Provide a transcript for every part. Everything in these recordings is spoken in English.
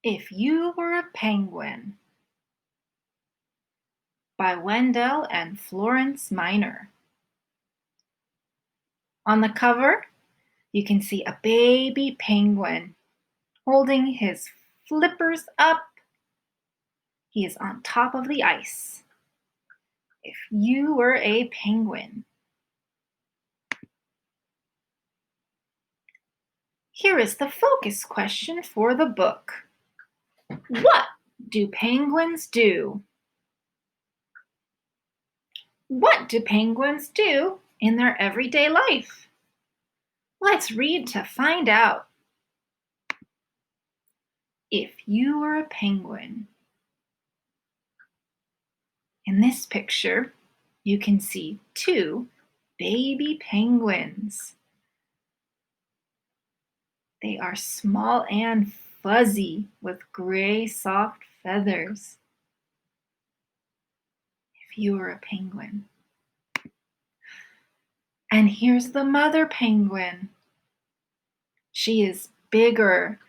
If You Were a Penguin by Wendell and Florence Minor. On the cover, you can see a baby penguin holding his flippers up. He is on top of the ice. If you were a penguin. Here is the focus question for the book. What do penguins do? What do penguins do in their everyday life? Let's read to find out. If you were a penguin. In this picture, you can see two baby penguins. They are small and fuzzy with gray soft feathers. If you were a penguin. And here's the mother penguin. She is bigger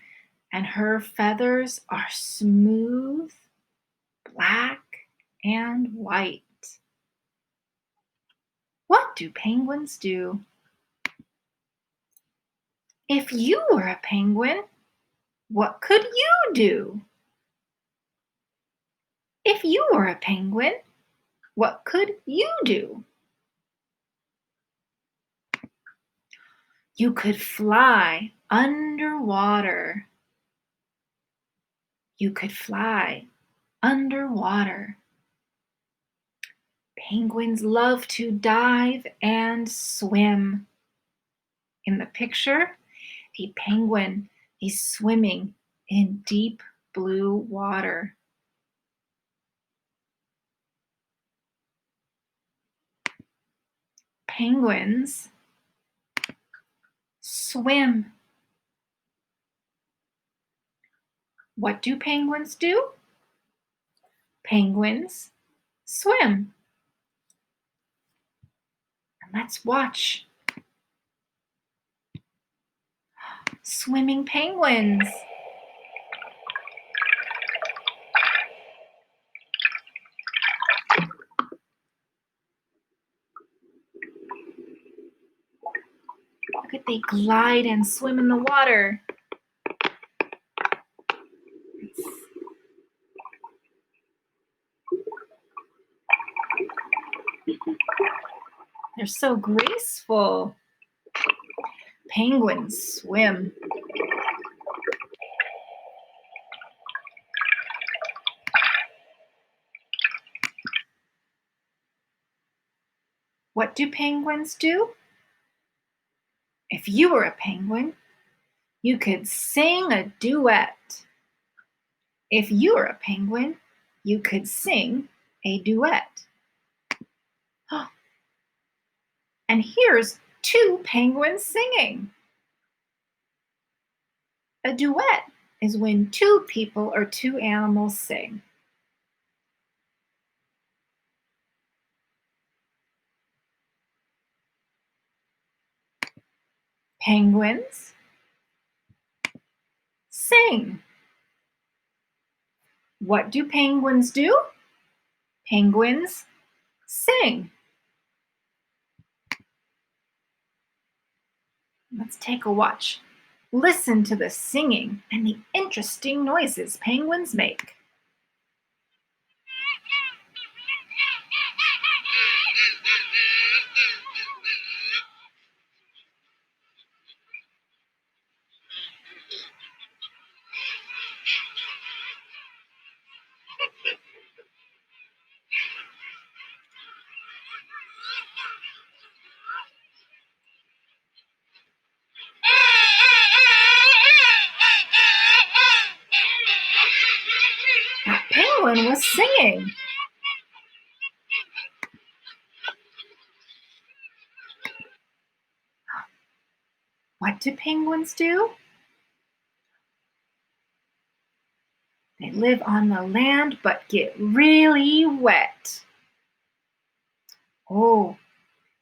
and her feathers are smooth, black, and white. What do penguins do? If you were a penguin, what could you do? If you were a penguin, what could you do? You could fly underwater. You could fly underwater. Penguins love to dive and swim. In the picture, a penguin is swimming in deep blue water. Penguins swim. What do penguins do? Penguins swim. And let's watch. Swimming penguins. Look at they glide and swim in the water. They're so graceful. Penguins swim. What do penguins do? If you were a penguin, you could sing a duet. If you were a penguin, you could sing a duet. And here's two penguins singing. A duet is when two people or two animals sing. Penguins sing. What do penguins do? Penguins sing. Let's take a watch. Listen to the singing and the interesting noises penguins make. That penguin was singing. What do penguins do? They live on the land but get really wet. Oh,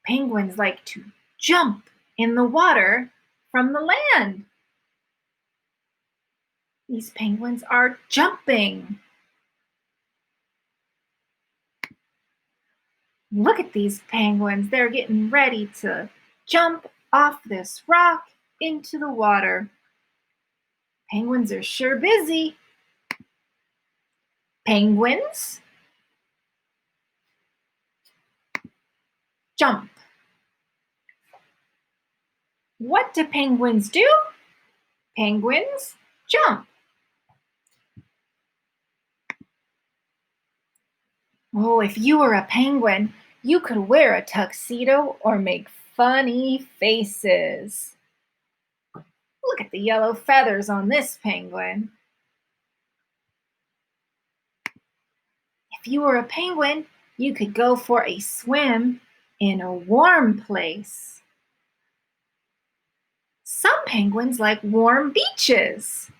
penguins like to jump in the water from the land. These penguins are jumping. Look at these penguins. They're getting ready to jump off this rock into the water. Penguins are sure busy. Penguins, jump. What do penguins do? Penguins, jump. Oh, if you were a penguin, you could wear a tuxedo or make funny faces. Look at the yellow feathers on this penguin. If you were a penguin, you could go for a swim in a warm place. Some penguins like warm beaches.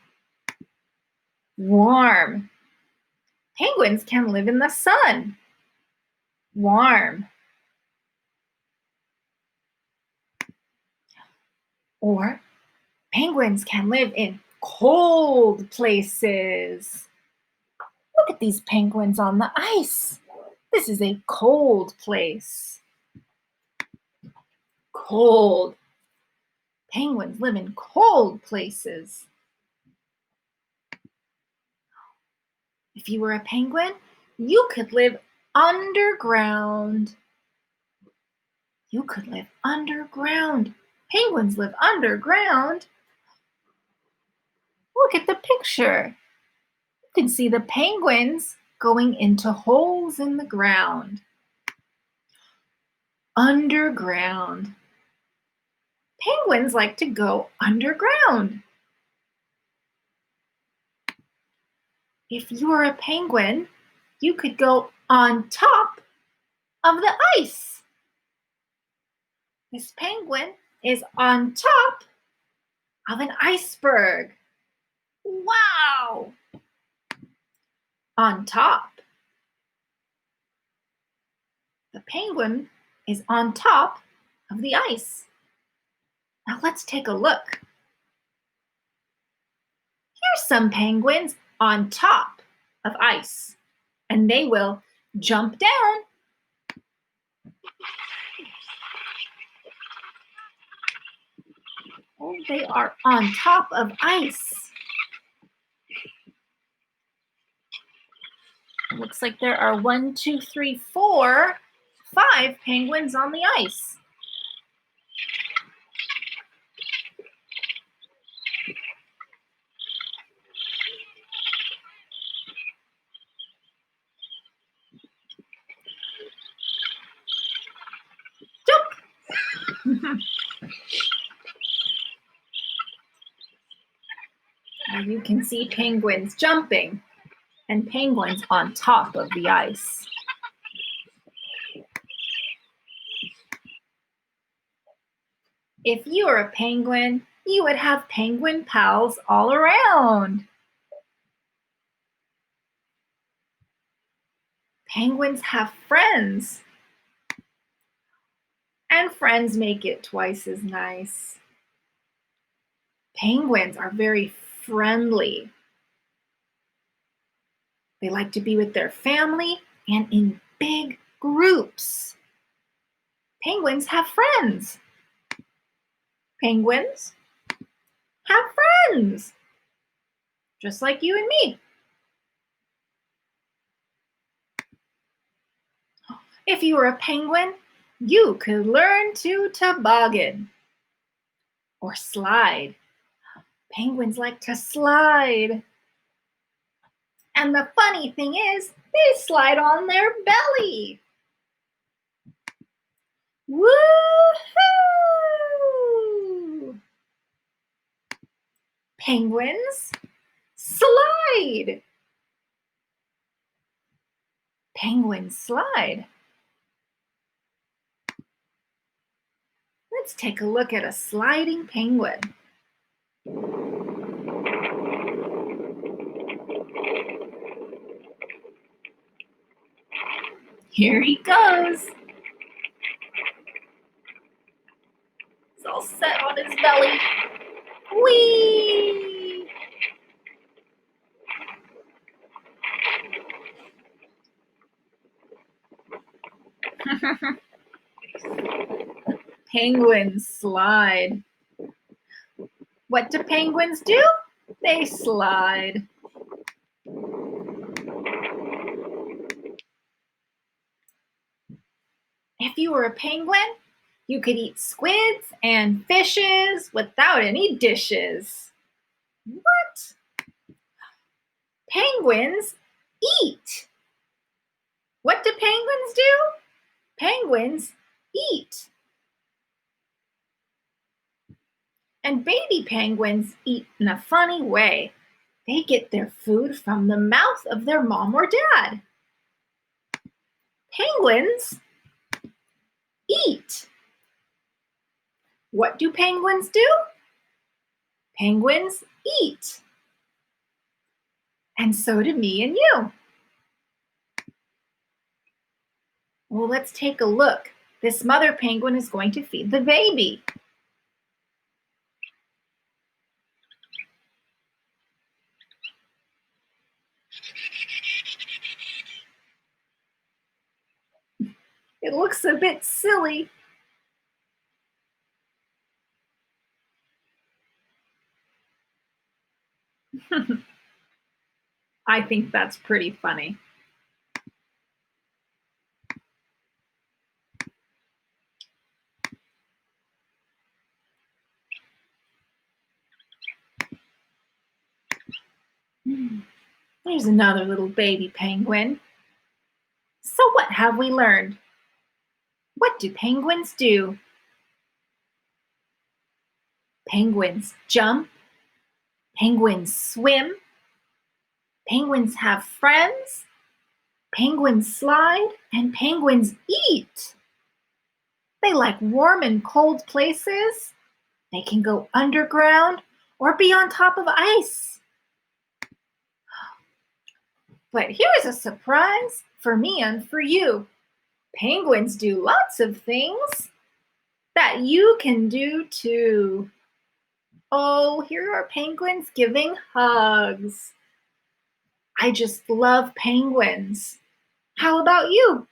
Warm. Penguins can live in the sun. Warm. Or penguins can live in cold places. Look at these penguins on the ice. This is a cold place. Cold. Penguins live in cold places. If you were a penguin, you could live underground. You could live underground. Penguins live underground. Look at the picture. You can see the penguins going into holes in the ground. Underground. Penguins like to go underground. If you were a penguin, you could go on top of the ice. This penguin is on top of an iceberg. Wow! On top. The penguin is on top of the ice. Now let's take a look. Here's some penguins on top of ice, and they will jump down. Oh, they are on top of ice. Looks like there are 1, 2, 3, 4, 5 penguins on the ice. Jump! Now you can see penguins jumping and penguins on top of the ice. If you were a penguin, you would have penguin pals all around. Penguins have friends, and friends make it twice as nice. Penguins are very friendly. They like to be with their family and in big groups. Penguins have friends. Penguins have friends, just like you and me. If you were a penguin, you could learn to toboggan or slide. Penguins like to slide. And the funny thing is, they slide on their belly. Woohoo! Penguins slide. Penguins slide. Let's take a look at a sliding penguin. Here he goes. He's all set on his belly. Whee! Penguins slide. What do penguins do? They slide. If you were a penguin, you could eat squids and fishes without any dishes. What? Penguins eat. What do penguins do? Penguins eat. And baby penguins eat in a funny way. They get their food from the mouth of their mom or dad. Penguins eat. What do penguins do? Penguins eat. And so do me and you. Well, let's take a look. This mother penguin is going to feed the baby. It looks a bit silly. I think that's pretty funny. There's another little baby penguin. So what have we learned? What do penguins do? Penguins jump. Penguins swim. Penguins have friends. Penguins slide. And penguins eat. They like warm and cold places. They can go underground or be on top of ice. But here's a surprise for me and for you. Penguins do lots of things that you can do too. Oh, here are penguins giving hugs. I just love penguins. How about you?